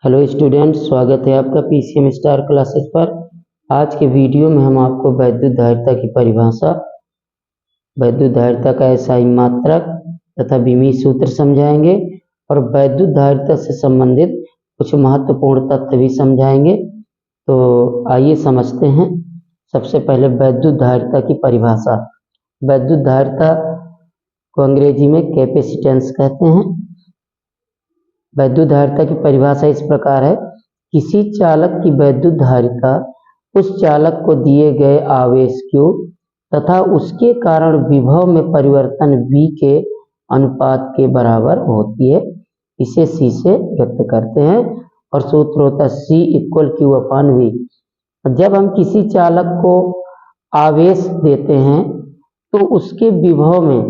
Hello student, स्वागत है आपका पीसीएम स्टार क्लासेस पर। आज के वीडियो में हम आपको वैद्युत धारिता की परिभाषा, वैद्युत धारिता का एसआई मात्रक तथा विमीय सूत्र समझाएंगे और वैद्युत धारिता से संबंधित कुछ महत्वपूर्ण तथ्य भी समझाएंगे। तो आइए समझते हैं। सबसे पहले वैद्युत धारिता की परिभाषा। वैद्युत धारिता को अंग्रेजी में कैपेसिटेंस कहते हैं। वैद्युत धारिता की परिभाषा इस प्रकार है: किसी चालक की वैद्युत धारिता उस चालक को दिए गए आवेश Q तथा उसके कारण विभव में परिवर्तन V के अनुपात के बराबर होती है। इसे C से व्यक्त करते हैं और सूत्र होता है C = Q/V। जब हम किसी चालक को आवेश देते हैं तो उसके विभव में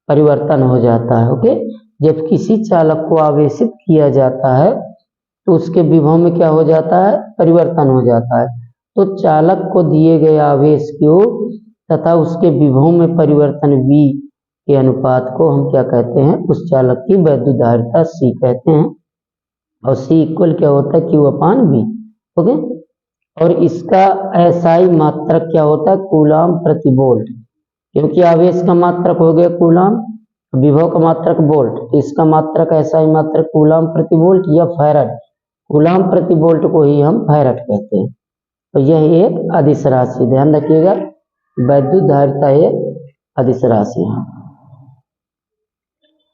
परिवर्तन हो जाता है। ओके, जब किसी चालक को आवेशित किया जाता है तो उसके विभव में क्या हो जाता है? परिवर्तन हो जाता है। तो चालक को दिए गए आवेश Q तथा उसके विभव में परिवर्तन V के अनुपात को हम क्या कहते हैं? उस चालक की वैद्युत धारिता C कहते हैं। और C = क्या होता है? Q/V। ओके, और इसका एसआई मात्रक क्या होता है? कूलाम प्रति वोल्ट। क्योंकि आवेश का मात्रक हो गया कूलाम, विभव का मात्रक वोल्ट, तो इसका मात्रक एसआई मात्रक कूलाम प्रति वोल्ट या फैराड। कूलाम प्रति वोल्ट को ही हम फैराड कहते हैं। तो यह एक अदिश राशि, ध्यान रखिएगा, वैद्युत धारिता एक अदिश राशि है।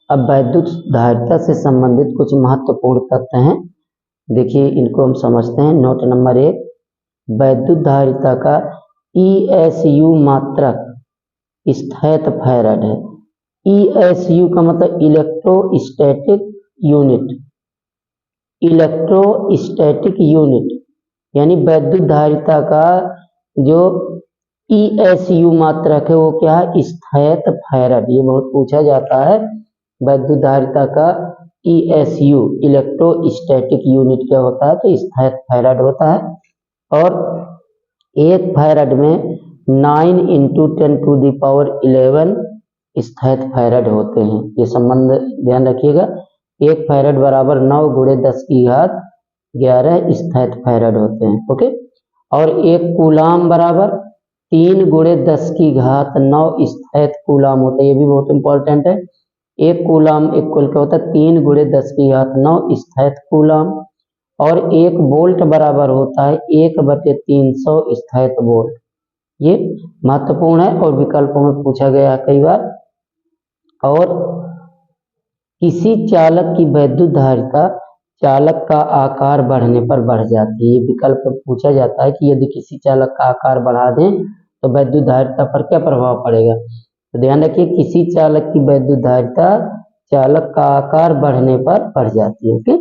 अब वैद्युत धारिता से संबंधित कुछ महत्वपूर्ण तथ्य हैं, देखिए इनको हम समझते हैं। नोट नंबर 1, वैद्युत धारिता का ESU मात्रक स्थैत फैराड है। ESU का मतलब इलेक्ट्रोस्टैटिक यूनिट। इलेक्ट्रोस्टैटिक यूनिट यानी वैद्युत धारिता का जो ESU मात्रक है वो क्या है? स्थैत फैराड। ये बहुत पूछा जाता है, वैद्युत धारिता का ESU इलेक्ट्रोस्टैटिक यूनिट क्या होता है? तो स्थैत फैराड होता है। और एक फैराड में 9 × 10⁻11 स्थैत फैराड होते हैं। ये संबंध ध्यान रखिएगा, एक फैराड बराबर 9 × 10⁻11 स्थैत फैराड होते हैं। ओके, और एक कूलाम बराबर 3 × 10⁻9 स्थैत कूलाम होता है। ये भी बहुत इंपॉर्टेंट है। एक कूलाम इक्वल क्या होता है? 3 × 10⁻9 स्थैत कूलाम। और एक वोल्ट बराबर होता है 1/300 स्थैत वोल्ट। ये महत्वपूर्ण है और विकल्पों में पूछा गया है कई बार। और किसी चालक की वैद्युत धारिता चालक का आकार बढ़ने पर बढ़ जाती है। ये विकल्प में पूछा जाता है कि यदि किसी चालक का आकार बढ़ा दें तो वैद्युत धारिता पर क्या प्रभाव पड़ेगा। तो ध्यान रखिए, किसी चालक की वैद्युत धारिता चालक का आकार बढ़ने पर बढ़ जाती है। ओके,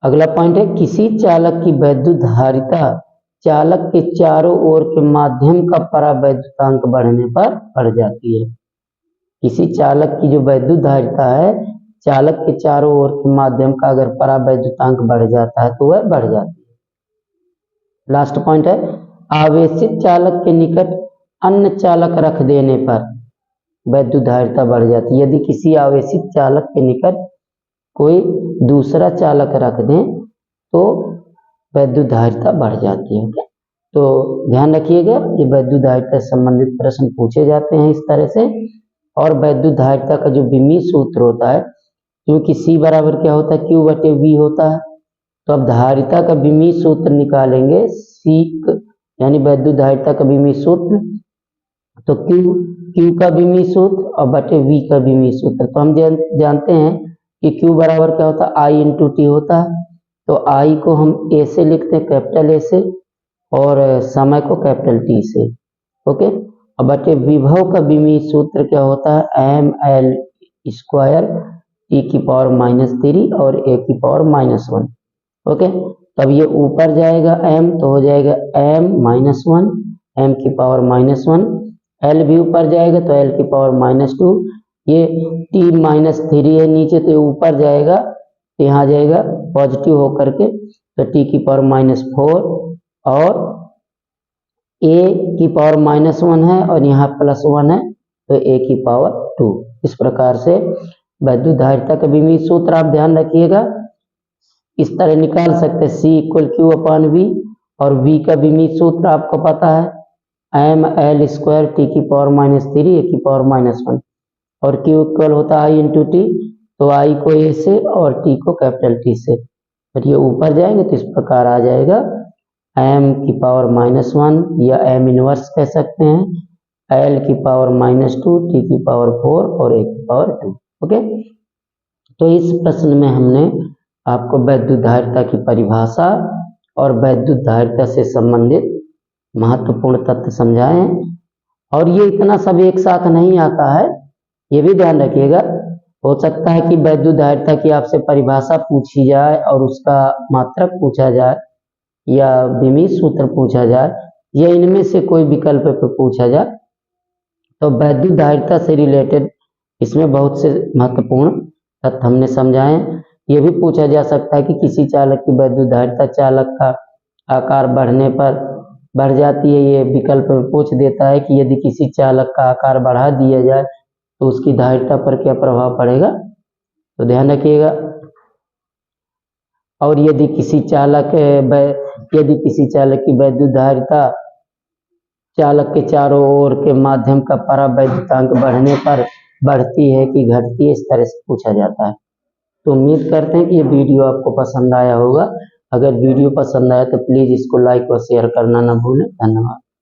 अगला पॉइंट है, किसी चालक की वैद्युत धारिता चालक के चारों ओर के माध्यम का परावैद्युतांक बढ़ने पर बढ़ जाती है। किसी चालक की जो वैद्युत धारिता है, चालक के चारों ओर के माध्यम का अगर परावैद्युतांक बढ़ जाता है तो वह बढ़ जाती है। लास्ट पॉइंट है, आवेशित चालक के निकट अन्य चालक रख देने पर वैद्युत धारिता बढ़ जाती है। यदि किसी आवेशित चालक के निकट कोई दूसरा चालक रख दें तो वैद्युत धारिता बढ़ जाती है। तो ध्यान रखिएगा, ये वैद्युत धारिता से संबंधित प्रश्न पूछे जाते हैं इस तरह से। और वैद्युत धारिता का जो विमीय सूत्र होता है, क्योंकि C बराबर क्या होता है? Q/V होता है। तो अब धारिता का विमीय सूत्र निकालेंगे, C यानी वैद्युत धारिता का विमीय सूत्र, तो Q का विमीय सूत्र और बटे V का विमीय सूत्र। तो हम जानते हैं कि Q बराबर क्या होता है? I × T होता है। तो I को हम A से लिखते हैं, कैपिटल A से, और समय को कैपिटल T से। ओके, और बटे विभव का विमीय सूत्र क्या होता है? mL² T⁻³ और A⁻⁻1। ओके, तब ये ऊपर जाएगा m तो हो जाएगा m-1 m⁻⁻1, L भी ऊपर जाएगा तो L⁻²। ये T-3 है नीचे, तो ये ऊपर जाएगा तो यहाँ जाएगा पॉजिटिव होकर के, तो T⁻⁴, और A⁻⁻1 है और यहाँ +1 है तो A⁻²। इस प्रकार से वैद्युत धारिता का विमीय सूत्र आप ध्यान रखिएगा, इस तरह निकाल सकते हैं C equal Q upon V, और V का विमीत सूत्र आपको पता है एम एल स्क्वायर टी की पावर -3 ए की पावर -1, और Q इक्वल होता है I इंटू टी, तो I को A से और T को कैपिटल T से, और ये ऊपर जाएंगे तो इस प्रकार आ जाएगा m की पावर -1 या m इनवर्स कह सकते हैं l की पावर -2 t की पावर 4 और a की पावर 2। ओके, तो इस प्रश्न में हमने आपको वैद्युत धारिता की परिभाषा और वैद्युत धारिता से संबंधित महत्वपूर्ण तथ्य समझाए हैं। और ये इतना सब एक साथ नहीं आता है, ये भी ध्यान रखिएगा। हो सकता है कि वैद्युत धारिता की आपसे परिभाषा पूछी जाए और उसका मात्रक पूछा जाए या विमीत सूत्र पूछा जाए, या इनमें से कोई विकल्प पे पूछा जाए। तो वैद्युत धारिता से रिलेटेड इसमें बहुत से महत्वपूर्ण तथ्य हमने समझाए। ये भी पूछा जा सकता है कि किसी चालक की वैद्युत धारिता चालक का आकार बढ़ने पर बढ़ जाती है। ये विकल्प में पूछ देता है कि यदि किसी चालक का आकार बढ़ा दिया जाए तो उसकी धारिता पर क्या प्रभाव पड़ेगा, तो ध्यान रखिएगा। और यदि किसी चालक की वैद्युत धारिता चालक के चारों ओर के माध्यम का परावैद्युतांक बढ़ने पर बढ़ती है कि घटती है, इस तरह से पूछा जाता है। तो उम्मीद करते हैं कि ये वीडियो आपको पसंद आया होगा। अगर वीडियो पसंद आया तो प्लीज़ इसको लाइक और शेयर करना ना भूलें। धन्यवाद।